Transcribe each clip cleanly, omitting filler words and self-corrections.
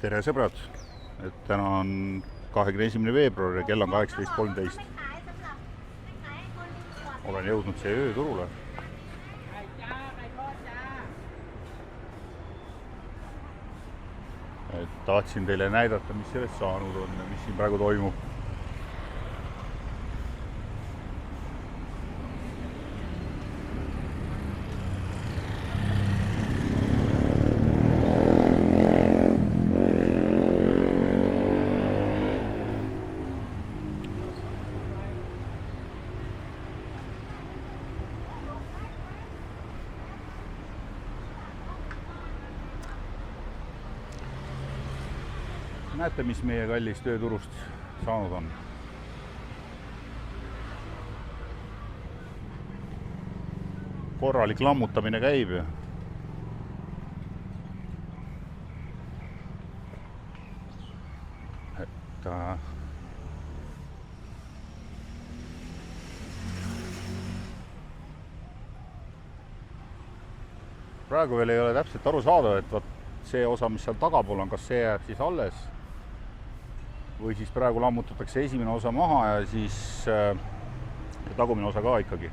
Tere sõbrad, et täna on 21. veebruar ja kell on 18.13. Olen jõudnud siia ööturule. Et tahtsin teile näidata, mis sellest saanud on ja mis siin praegu toimub. Näete, mis meie kallist ööturust saanud on. Korralik lammutamine käib ja praegu veel ei ole täpselt aru saada, et võt see osa, mis seal tagapool on, kas see jääb siis alles või siis praegu lammutatakse esimene osa maha ja siis tagumine osa ka ikkagi.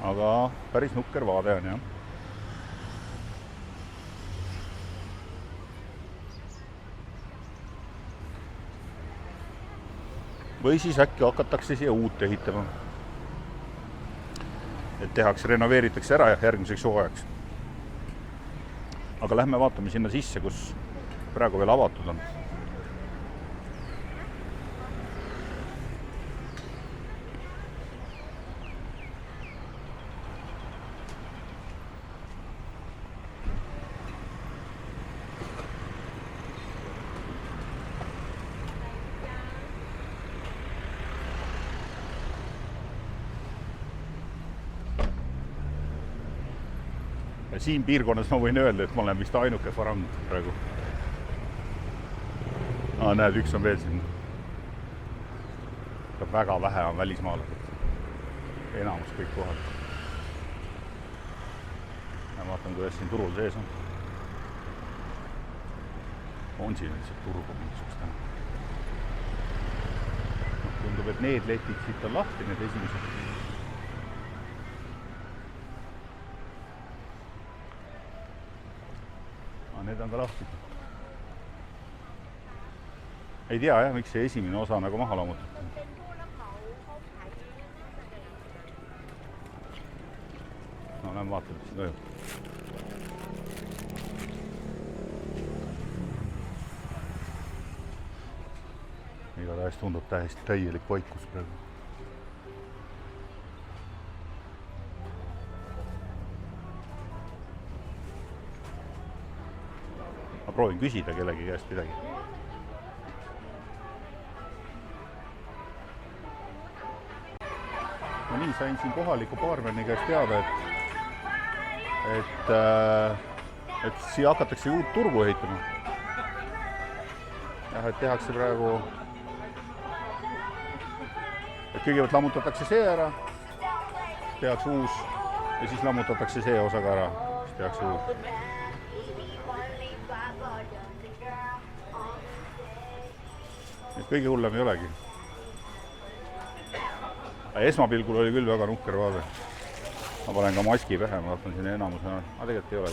Aga päris nukker vaade on, jah. Või siis äkki hakatakse siia uut ehitama. Et tehakse, renoveeritakse ära järgmiseks hooajaks. Aga lähme vaatame sinna sisse, kus praegu veel avatud on. Ja siin piirkonnas ma võin öelda, et ma olen vist ainuke farang praegu. Näed, üks on veel siin. Väga vähe on välismaalased. Enamus kõik kohad. Ja vaatan, kuidas siin turul sees on. On siin lihtsalt turgu mingisugust täna. Tundub, et need letid siit on lahti, need esimesed. Need on ka lahti. Ei tea, jah, miks see esimene osa nagu maha lammutatud. No, lähen vaatame, mis siin toimub. Igatahes tundub täiesti täielik vaikus praegu. Ma proovin küsida kellegi käest midagi. No nii, sain siin kohaliku baarmeni käest teada, et siia hakatakse uut turgu ehitama. Jah, et tehakse praegu, et kõigepealt lammutatakse see ära, tehakse uus ja siis lammutatakse see osa ka ära, siis tehakse uus. Kõige hullem ei olegi. Esmapilgul oli küll väga nukker vaade. Ma panen ka maski pähe, ma vaatan siin enamus. Aga tegelikult ei ole.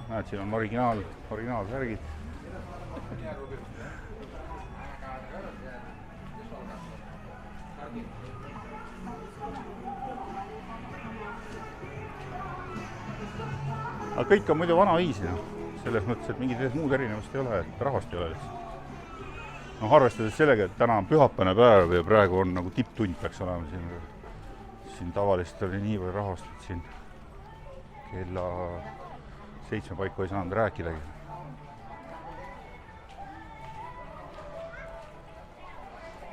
Näed, siin on originaalvärgid. Aga kõik on muidu vana viisi. Selles mõttes, et mingid muud erinevust ei ole, et rahvast ei ole lihtsalt. No arvestades sellega, et täna on pühapäevane päev ja praegu on nagu tipptund peaks olema siin tavaliselt oli nii palju rahvast, et siin kella 7 paiku ei saanud rääkidagi.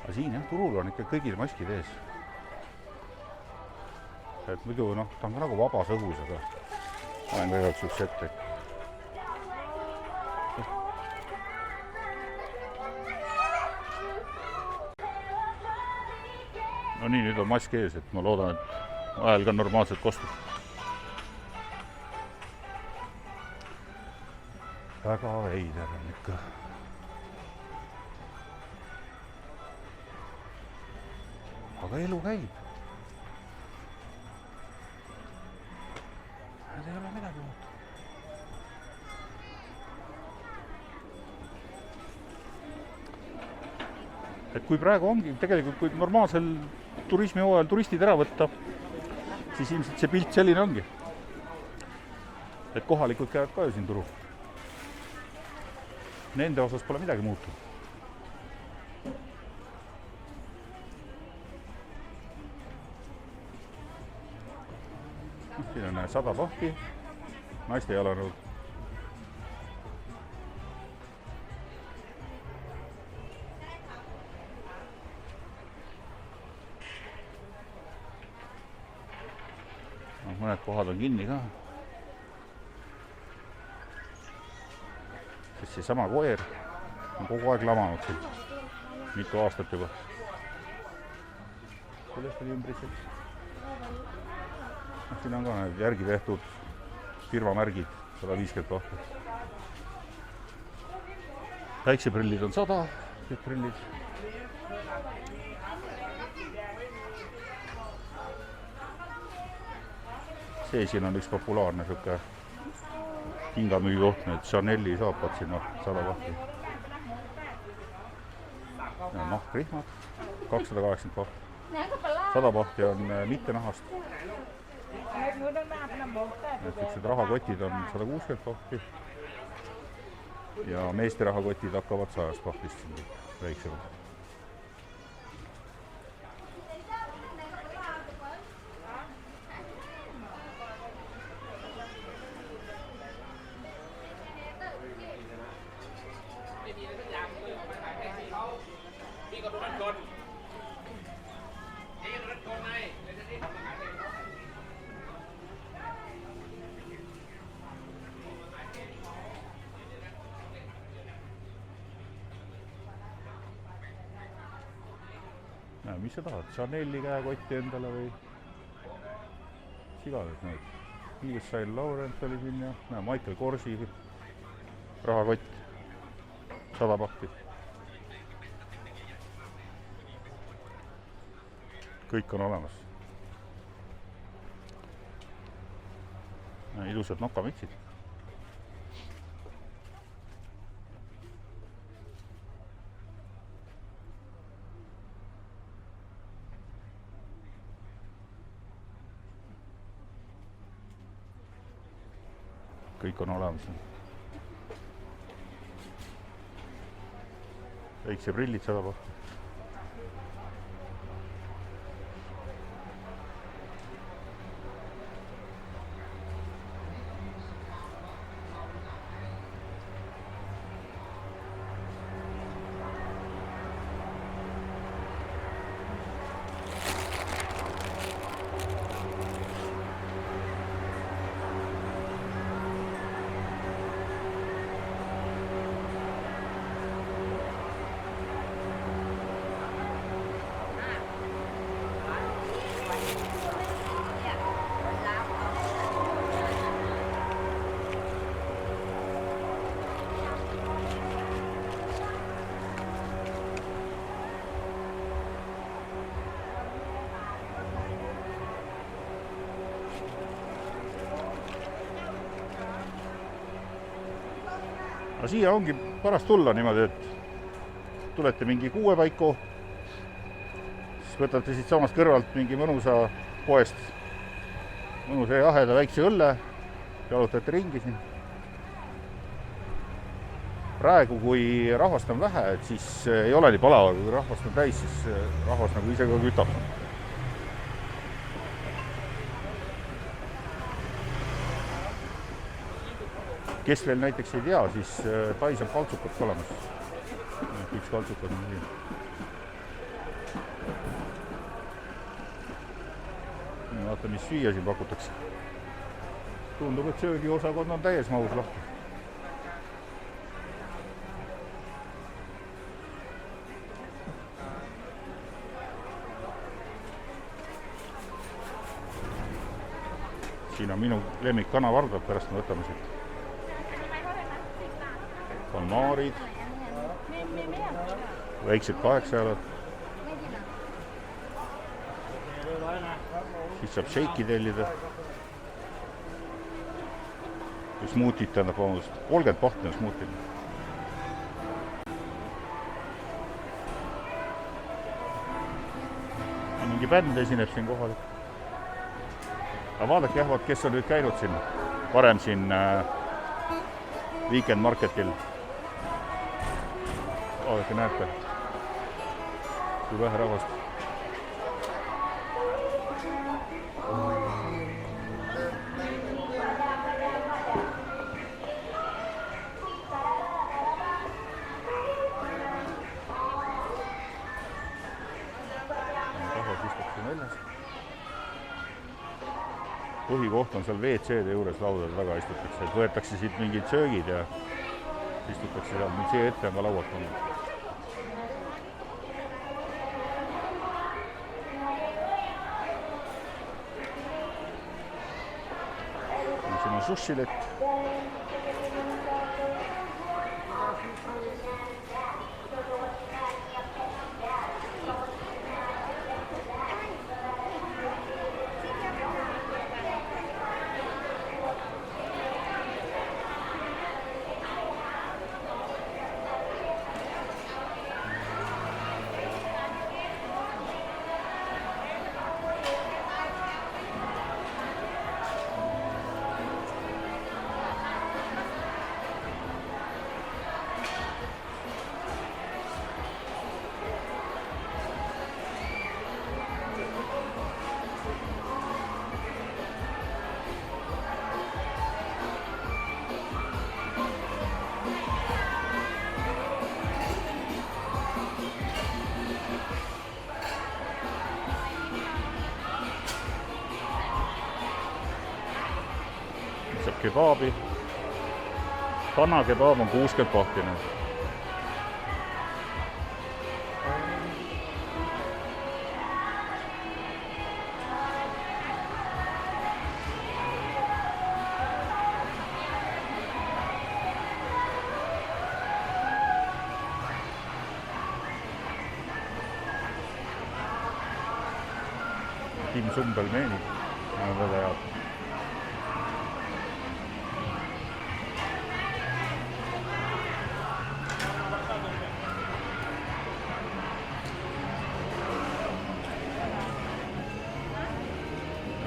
Aga siin jah, turul on ikka kõigil maskid ees. Et muidu ta on ka nagu vabas õhus, aga olen ka üheks üks ette. No nii, nüüd on mask ees, et ma loodan, et vahel ka normaalselt kostub. Väga veider on ikka. Aga elu käib. Ei ole midagi muuta. Et kui praegu ongi, tegelikult kui normaalsel turismihooajal turistid ära võtta, siis ilmselt see pilt selline ongi. Et kohalikud käivad ka ju siin turul. Nende osas pole midagi muutunud. Siin on 100 pahti, naiste jalanõud. Mõned kohad on kinni ka. Sest see sama koer on kogu aeg lamanud siin. Mitu aastat juba. Kuidas oli ümbriselt? Siin on ka need järgi tehtud firmamärgid, 150 pahti. Päikseprillid on 100, need prillid. See siin on üks populaarne siuke kingamüügi, need Chaneli saapad siin 100 pahti. Ja nahkrihmad, 280 pahti. 100 pahti on mitte nahast. Sellised rahakotid on 160 pahti. Ja meeste rahakotid hakkavad 100 pahtist väiksemad. Mis sa tahad? Chaneli käekotti endale või sigades need? Yves Saint Laurent oli siin ja Michael Korsi rahakott 100 pahti. Kõik on olemas. Ilusad nokamitsid. Kõik on olemas. Väikse prillid 100 pahti. Aga siia ongi paras tulla niimoodi, et tulete mingi 6 paiku, siis võtate siit samast kõrvalt mingi mõnusa poest, mõnusa jaheda väikse õlle, jalutate ringi siin. Praegu, kui rahvast on vähe, et siis ei ole nii palav, kui rahvast on täis, siis rahvast nagu ise ka kütab. Kes veel näiteks ei tea, siis Tais on kaltsukad olemas. Üks kaltsukad on siin. Vaata, mis süüa siin pakutakse. Tundub, et söögiosakond on täies mahus lahti. siin on minu lemmik kanavardad, pärast me võtame siit. Kalmaarid. Väiksed 8 eurot. Siis saab šeiki tellida. Smuutit tähendab, 30 pohti on smuutil. Mingi bänd esineb siin kohal. Aga vaadake jah, kes on nüüd käinud siin varem siin Weekend Marketil. Vaadake, näete, kui vähe rahvast. Põhikoht on seal WC-de juures laudade taga istutakse, et võetakse siit mingid söögid ja istutakse seal, nüüd siia ette on ka lauad pannud. Siin on sushilett. Saab kebaabi. Kanakebaab on 60 pohti nüüd. Timsum pelmeenid on väga head.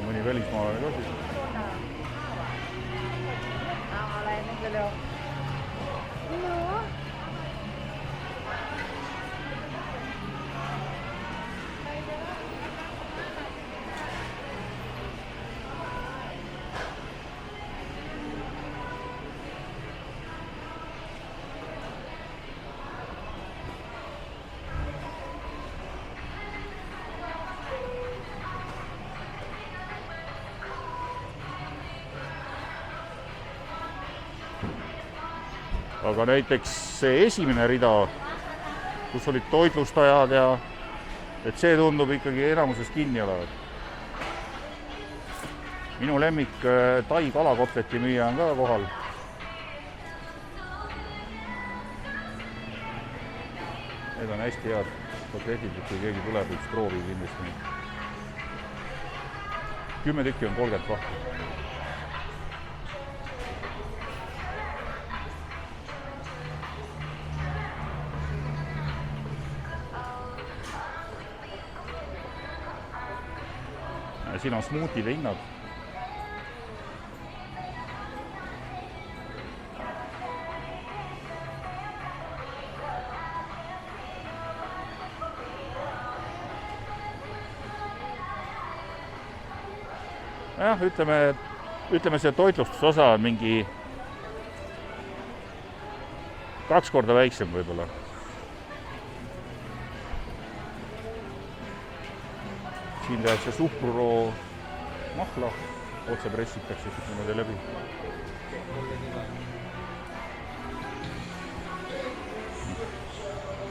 Mõni välismaalane ka siis. Aga näiteks see esimene rida, kus olid toitlustajad ja et see tundub ikkagi enamuses kinni olevat. Minu lemmik Tai kalakotleti müüja on ka kohal. Need on hästi head kotletid, kui keegi tuleb, üks proovib kindlasti. 10 tükki on 30 pohti. Siin on smuutide hinnad. Jah, ütleme see toitlustusosa on mingi 2 korda väiksem võib-olla. Siin tehakse suhkruroo mahla, otse pressitakse siis niimoodi läbi.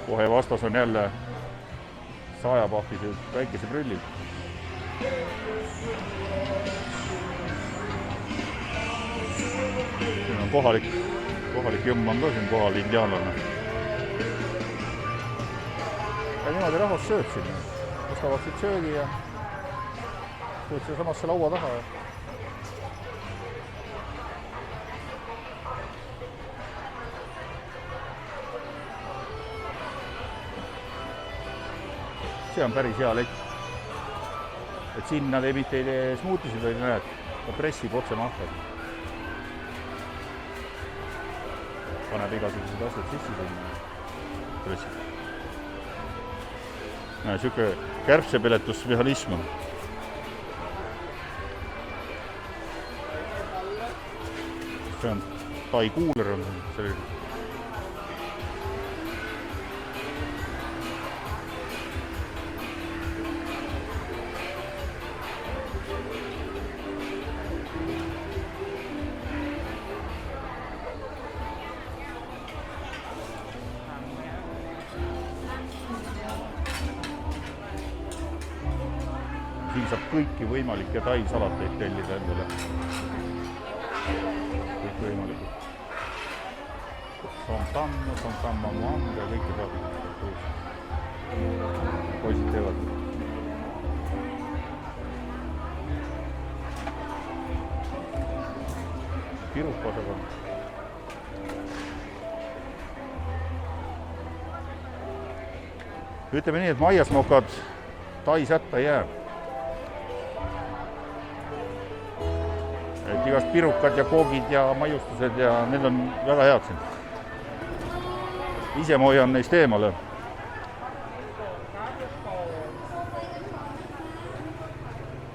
Kohe vastas on jälle saajapahvised väikese prüllid. siin on kohalik jõmm on ka siin kohal, indiaanlane. Ja niimoodi rahvas sööb siin. Ostavad siit söögi ja sööd siia samasse laua taha. See on päris hea lett. Et siin nad ei mitte ei tee smuutisid, vaid näed, ta pressib otse mahta. Paneb igasugused asjad sisse sinna. Pressib. Siuke kärbsepeletusmehhanism on. See on Tai kuuler on selline. Siin saab kõiki võimalikke tai salateid tellida endale. Kõik võimalikud. Sontamma, muanga, kõike saab. Poisid teevad. Pirukasaga. Ütleme nii, et maiasmokad tai sätta ei jää. Et igast pirukad ja koogid ja maiustused ja need on väga head siin. Ise ma hoian neist eemale.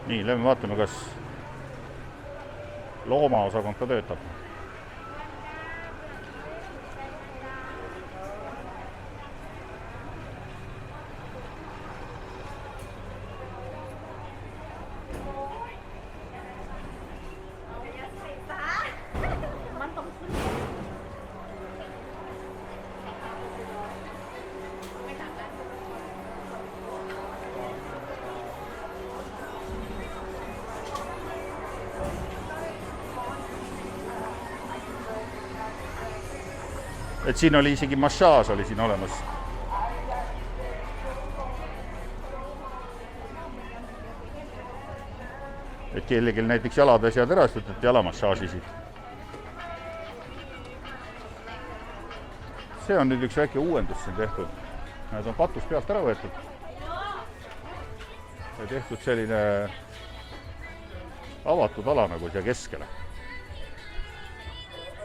Nii, lähme vaatame, kas loomaosakond ka töötab. Et siin oli isegi massaaž oli siin olemas. Et kellelgi näiteks jaladasjad ära istutati jalamassaaži siit. See on nüüd üks väike uuendus siin tehtud. Need on katus pealt ära võetud. Ja tehtud selline avatud ala nagu siia keskele.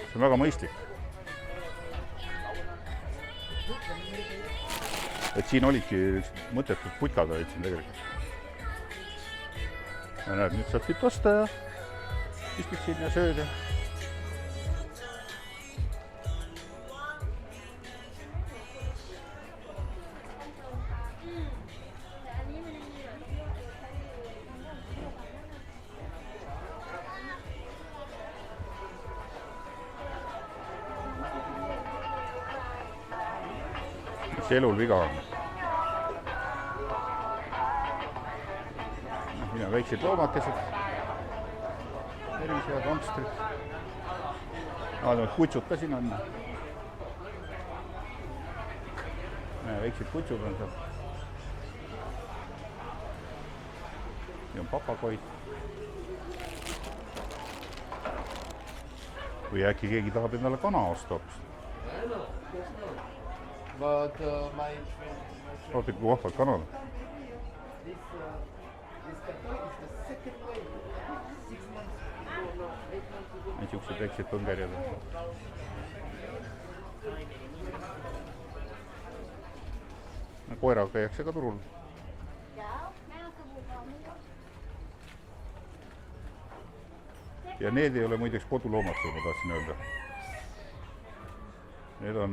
See on väga mõistlik. Et siin olidki mõttetud putkad olid siin tegelikult. Ja näed, nüüd saad siit osta ja istud siin ja sööd ja. Mis elul viga on? Siin on väiksed loomakesed. Tervised, hamstrid. Kutsud ka siin on. Väiksed kutsud on seal. Siin on papagoid. Või äkki keegi tahab endale kana osta hoopis. Vaata, kui vahvad kanal. Niisugused väiksed põngerjad. Koeraga käiakse ka turul. Ja need ei ole muideks koduloomad, kui ma tahtsin öelda. Need on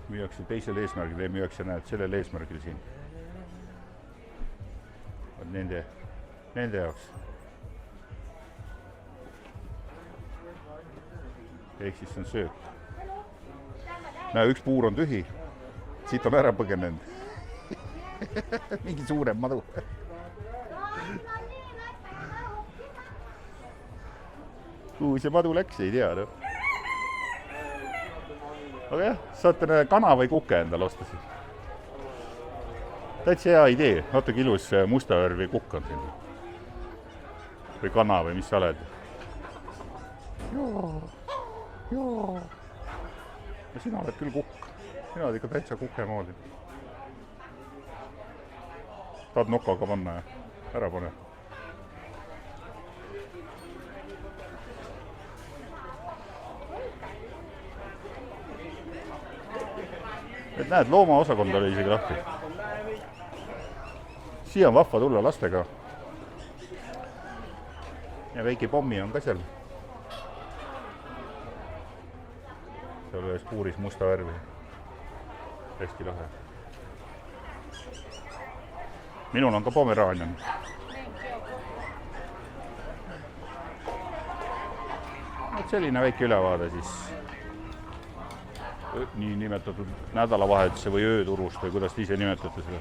müüakse teisel eesmärgil ja müüakse näed sellel eesmärgil siin. Nende jaoks. Ehk siis see on sööt. Näe, üks puur on tühi. Siit on ära põgenenud. Mingi suurem madu. Kuhu see madu läks, ei tea. No? aga jah, saate kana või kuke endale osta siin. Täitsa hea idee, vaatagi ilus musta värvi kukk on siin. Või kana või mis sa oled. Joo. Ja sina oled küll kukk. Sina oled ikka täitsa kuke moodi. Tahad nokaga panna ja ära pane. Et näed, loomaosakond oli isegi lahti. Siia on vahva tulla lastega. Ja väike pommi on ka seal. Seal ühes puuris musta värvi. Hästi lahe. Minul on ka Pomeraanian. Selline väike ülevaade siis nii nimetatud nädalavahetuse või ööturust või kuidas te ise nimetate seda.